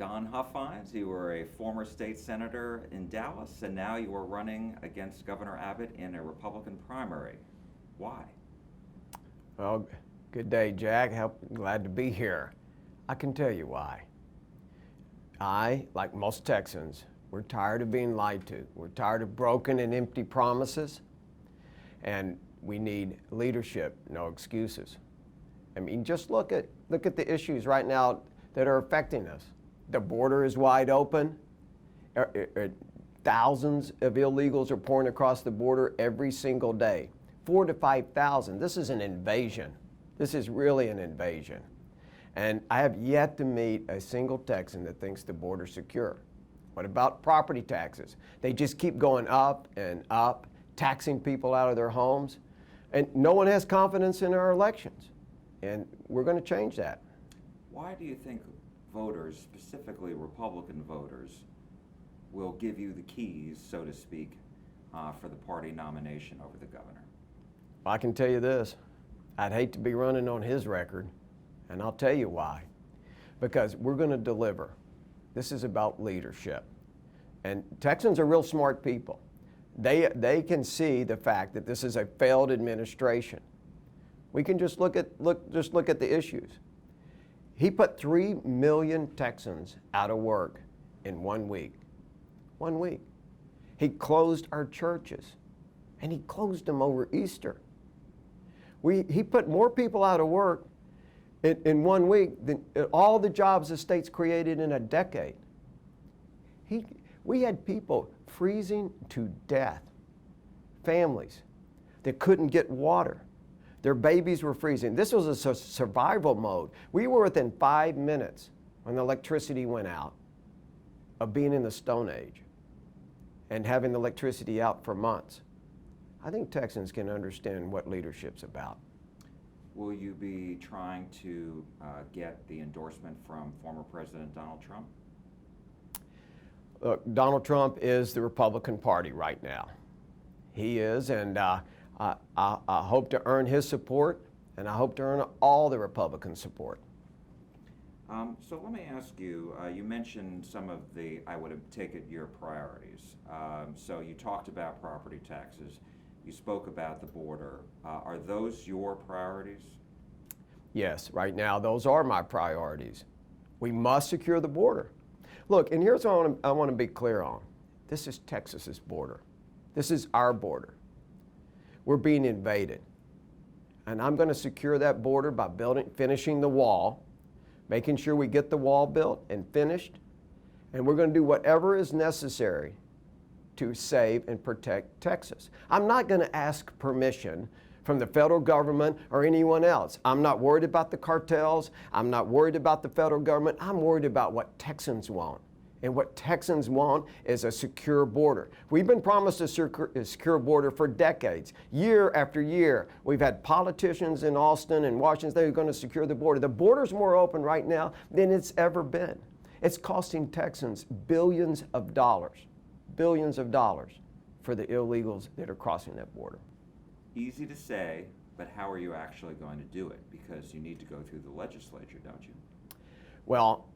Don Huffines. You were a former state senator in Dallas, and now you are running against Governor Abbott in a Republican primary. Why? Well, good day, Jack. Glad to be here. I can tell you why. I, like most Texans, we're tired of being lied to. We're tired of broken and empty promises, and we need leadership, no excuses. I mean, just look at the issues right now that are affecting us. The border is wide open. Thousands of illegals are pouring across the border every single day. 4,000 to 5,000. This is an invasion. This is really an invasion. And I have yet to meet a single Texan that thinks the border's secure. What about property taxes? They just keep going up and up, taxing people out of their homes. And no one has confidence in our elections. And we're going to change that. Why do you think voters, specifically Republican voters, will give you the keys, so to speak, for the party nomination over the governor? Well, I can tell you this. I'd hate to be running on his record, and I'll tell you why. Because we're going to deliver. This is about leadership. And Texans are real smart people. They can see the fact that this is a failed administration. We can just look at the issues. He put 3 million Texans out of work in 1 week. 1 week. He closed our churches, and he closed them over Easter. He put more people out of work in 1 week than all the jobs the state's created in a decade. We had people freezing to death, families that couldn't get water. Their babies were freezing. This was a survival mode. We were within 5 minutes when the electricity went out of being in the Stone Age and having the electricity out for months. I think Texans can understand what leadership's about. Will you be trying to get the endorsement from former President Donald Trump? Look, Donald Trump is the Republican Party right now. He is, and I hope to earn his support, and I hope to earn all the Republican support. So let me ask you, you mentioned some of the, I would take it, your priorities. So you talked about property taxes. You spoke about the border. Are those your priorities? Yes, right now those are my priorities. We must secure the border. Look, and here's what I want to be clear on. This is Texas's border. This is our border. We're being invaded. And I'm going to secure that border by finishing the wall, making sure we get the wall built and finished, and we're going to do whatever is necessary to save and protect Texas. I'm not going to ask permission from the federal government or anyone else. I'm not worried about the cartels. I'm not worried about the federal government. I'm worried about what Texans want. And what Texans want is a secure border. We've been promised a secure border for decades. Year after year, we've had politicians in Austin and Washington, they're going to secure the border. The border's more open right now than it's ever been. It's costing Texans billions of dollars for the illegals that are crossing that border. Easy to say, but how are you actually going to do it? Because you need to go through the legislature, don't you? Well,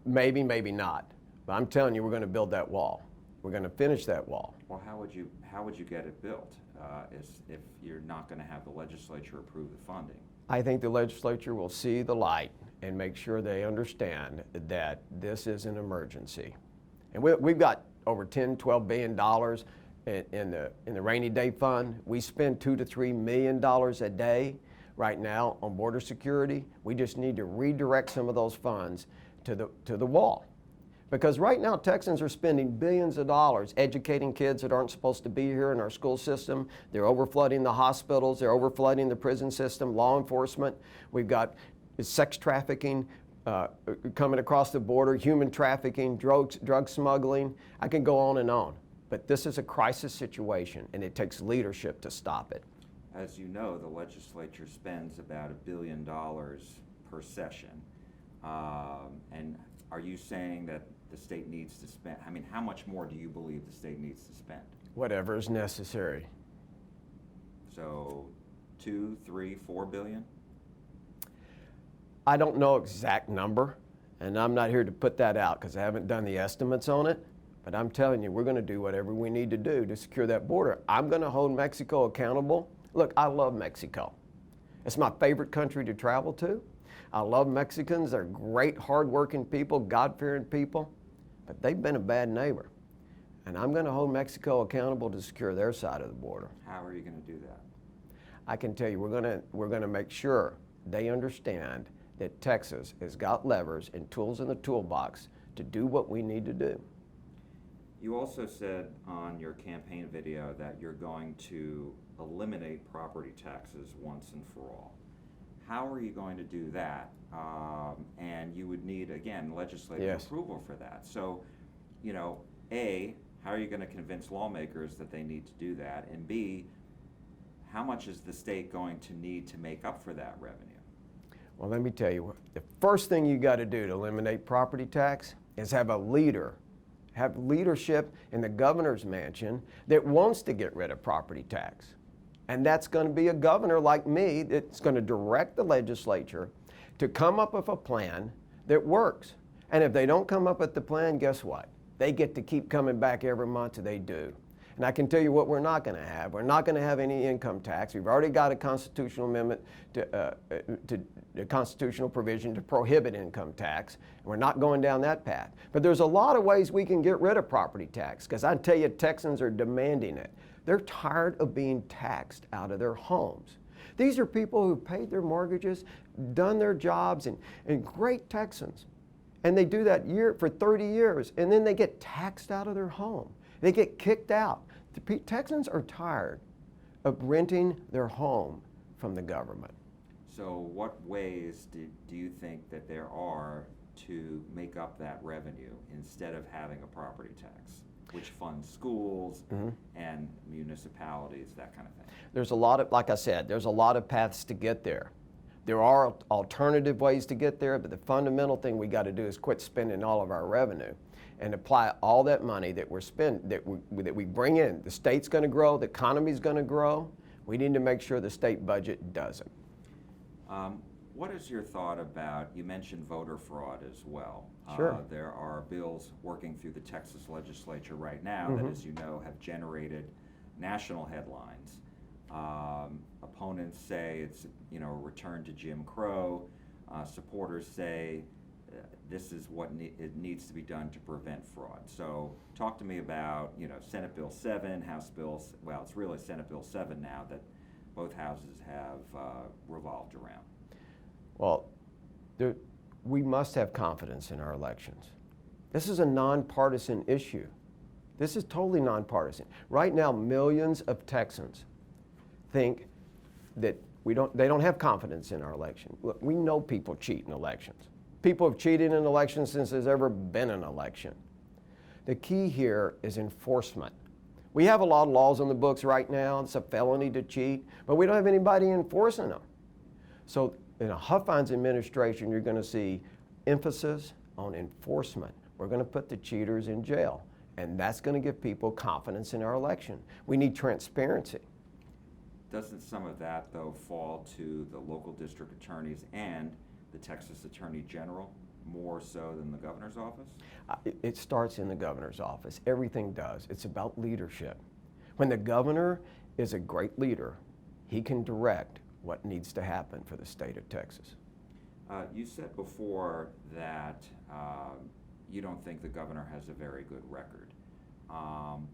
maybe, maybe not. But I'm telling you, we're going to build that wall. We're going to finish that wall. Well, how would you get it built if you're not going to have the legislature approve the funding? I think the legislature will see the light and make sure they understand that this is an emergency. And we've got over $10–12 billion in the rainy day fund. We spend $2 to $3 million a day right now on border security. We just need to redirect some of those funds to the wall. Because right now Texans are spending billions of dollars educating kids that aren't supposed to be here in our school system. They're overflooding the hospitals. They're overflooding the prison system, law enforcement. We've got sex trafficking coming across the border, human trafficking, drug smuggling. I can go on and on. But this is a crisis situation, and it takes leadership to stop it. As you know, the legislature spends about $1 billion per session. And are you saying that the state needs to spend, I mean, how much more do you believe the state needs to spend? Whatever is necessary. So 2, 3, 4 billion? I don't know exact number. And I'm not here to put that out because I haven't done the estimates on it. But I'm telling you, we're going to do whatever we need to do to secure that border. I'm going to hold Mexico accountable. Look, I love Mexico. It's my favorite country to travel to. I love Mexicans. They're great, hardworking people, God-fearing people. But they've been a bad neighbor. And I'm going to hold Mexico accountable to secure their side of the border. How are you going to do that? I can tell you, we're going to make sure they understand that Texas has got levers and tools in the toolbox to do what we need to do. You also said on your campaign video that you're going to eliminate property taxes once and for all. How are you going to do that? And you would need, again, legislative approval for that. So, you know, A, how are you going to convince lawmakers that they need to do that? And B, how much is the state going to need to make up for that revenue? Well, let me tell you, the first thing you got to do to eliminate property tax is have a leader, have leadership in the governor's mansion that wants to get rid of property tax. And that's going to be a governor like me that's going to direct the legislature to come up with a plan that works. And if they don't come up with the plan, guess what? They get to keep coming back every month, they do. And I can tell you what we're not going to have. We're not going to have any income tax. We've already got a constitutional amendment to a constitutional provision to prohibit income tax. And we're not going down that path. But there's a lot of ways we can get rid of property tax, because I tell you, Texans are demanding it. They're tired of being taxed out of their homes. These are people who paid their mortgages, done their jobs, and great Texans. And they do that for 30 years, and then they get taxed out of their home. They get kicked out. The Texans are tired of renting their home from the government. So what ways do you think that there are to make up that revenue instead of having a property tax, which funds schools and municipalities, that kind of thing? There's a lot of, like I said, there's a lot of paths to get there. There are alternative ways to get there, but the fundamental thing we got to do is quit spending all of our revenue and apply all that money that we bring in. The state's going to grow, the economy's going to grow. We need to make sure the state budget doesn't. What is your thought about, you mentioned voter fraud as well. Sure. There are bills working through the Texas legislature right now that, as you know, have generated national headlines. Opponents say it's, you know, a return to Jim Crow. Supporters say this is what it needs to be done to prevent fraud. So talk to me about, you know, Senate Bill 7, House Bills, well, it's really Senate Bill 7 now that both houses have revolved around. Well, we must have confidence in our elections. This is a nonpartisan issue. This is totally nonpartisan. Right now, millions of Texans think that they don't have confidence in our election. Look, we know people cheat in elections. People have cheated in elections since there's ever been an election. The key here is enforcement. We have a lot of laws on the books right now. It's a felony to cheat, but we don't have anybody enforcing them. So in a Huffines administration, you're going to see emphasis on enforcement. We're going to put the cheaters in jail, and that's going to give people confidence in our election. We need transparency. Doesn't some of that, though, fall to the local district attorneys and the Texas Attorney General more so than the governor's office? It starts in the governor's office. Everything does. It's about leadership. When the governor is a great leader, he can direct what needs to happen for the state of Texas. You said before that you don't think the governor has a very good record.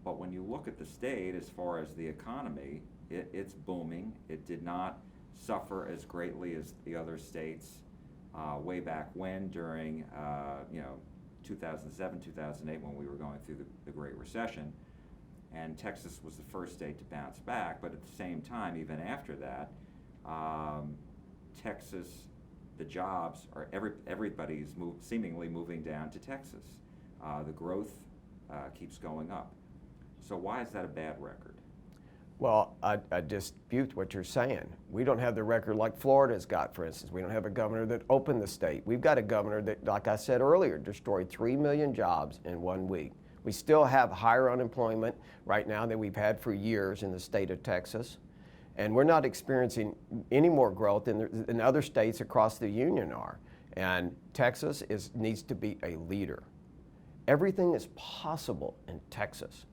But when you look at the state as far as the economy, it's booming. It did not suffer as greatly as the other states way back when during 2007, 2008 when we were going through the Great Recession. And Texas was the first state to bounce back, but at the same time, even after that, Texas, the jobs are everybody's seemingly moving down to Texas. The growth keeps going up. So why is that a bad record? Well, I dispute what you're saying. We don't have the record like Florida's got, for instance. We don't have a governor that opened the state. We've got a governor that, like I said earlier, destroyed 3 million jobs in 1 week. We still have higher unemployment right now than we've had for years in the state of Texas. And we're not experiencing any more growth than other states across the union are. And Texas needs to be a leader. Everything is possible in Texas,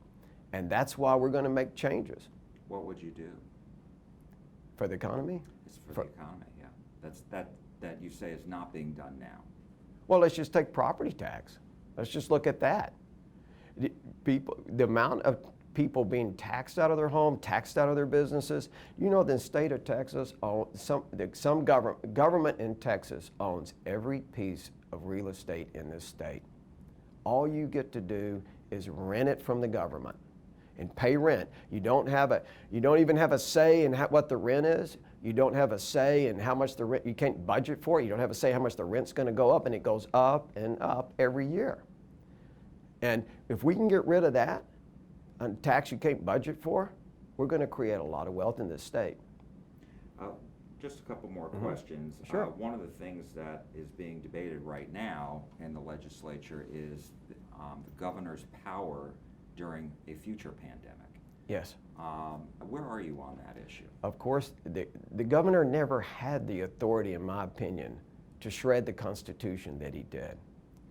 and that's why we're going to make changes. What would you do? For the economy? It's for the economy, yeah. That you say is not being done now. Well, let's just take property tax. Let's just look at that. The amount of people being taxed out of their home, taxed out of their businesses. You know, the state of Texas, some government in Texas owns every piece of real estate in this state. All you get to do is rent it from the government and pay rent. You don't even have a say in what the rent is. You don't have a say in how much the rent, you can't budget for it. You don't have a say how much the rent's going to go up, and it goes up and up every year. And if we can get rid of that, a tax you can't budget for, we're going to create a lot of wealth in this state. Just a couple more questions. Sure. One of the things that is being debated right now in the legislature is the governor's power during a future pandemic. Yes. Where are you on that issue? Of course, the governor never had the authority, in my opinion, to shred the Constitution that he did.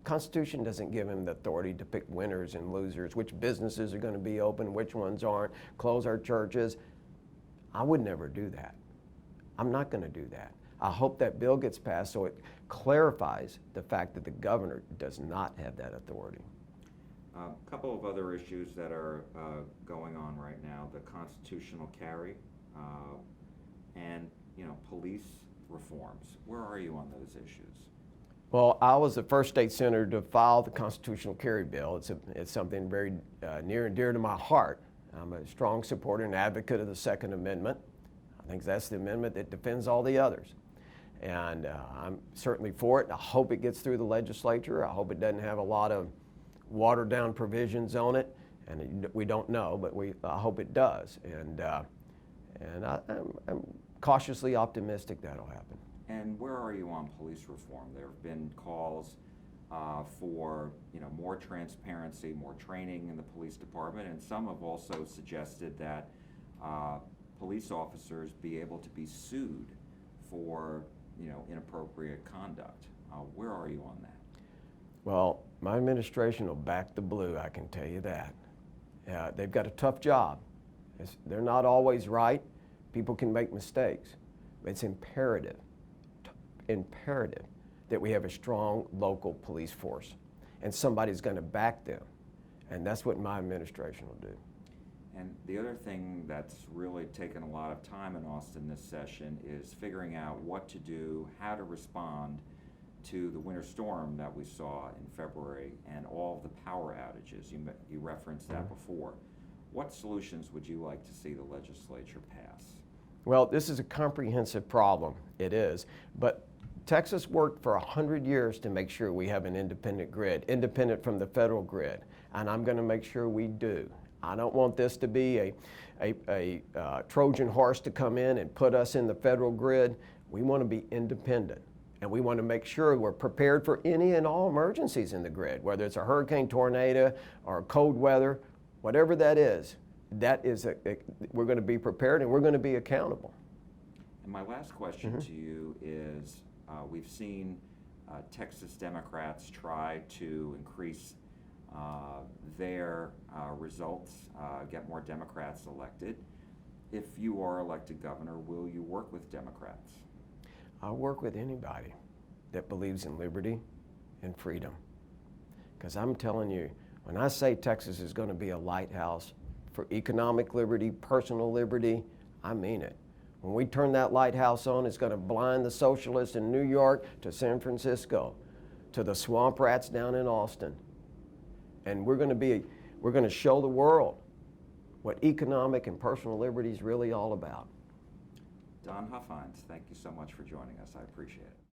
Constitution doesn't give him the authority to pick winners and losers, which businesses are going to be open, which ones aren't, close our churches. I would never do that. I'm not going to do that. I hope that bill gets passed so it clarifies the fact that the governor does not have that authority. A couple of other issues that are going on right now: the constitutional carry and police reforms. Where are you on those issues? Well, I was the first state senator to file the constitutional carry bill. It's something very near and dear to my heart. I'm a strong supporter and advocate of the Second Amendment. I think that's the amendment that defends all the others. And I'm certainly for it. I hope it gets through the legislature. I hope it doesn't have a lot of watered down provisions on it. And we don't know, but I hope it does. And I'm cautiously optimistic that'll happen. And where are you on police reform? There have been calls for more transparency, more training in the police department, and some have also suggested that police officers be able to be sued for inappropriate conduct. Where are you on that? Well, my administration will back the blue, I can tell you that. They've got a tough job. They're not always right. People can make mistakes. But it's imperative that we have a strong local police force, and somebody's going to back them, and that's what my administration will do. And the other thing that's really taken a lot of time in Austin this session is figuring out what to do, how to respond to the winter storm that we saw in February and all of the power outages. You referenced that before. What solutions would you like to see the legislature pass? Well, this is a comprehensive problem. It is. But Texas worked for 100 years to make sure we have an independent grid, independent from the federal grid. And I'm going to make sure we do. I don't want this to be a Trojan horse to come in and put us in the federal grid. We want to be independent. And we want to make sure we're prepared for any and all emergencies in the grid, whether it's a hurricane, tornado, or cold weather, whatever that is. We're going to be prepared and we're going to be accountable. And my last question to you is, we've seen Texas Democrats try to increase their results, get more Democrats elected. If you are elected governor, will you work with Democrats? I'll work with anybody that believes in liberty and freedom. Because I'm telling you, when I say Texas is going to be a lighthouse for economic liberty, personal liberty, I mean it. When we turn that lighthouse on, it's going to blind the socialists in New York to San Francisco, to the swamp rats down in Austin. And we're going to show the world what economic and personal liberty is really all about. Don Huffines, thank you so much for joining us. I appreciate it.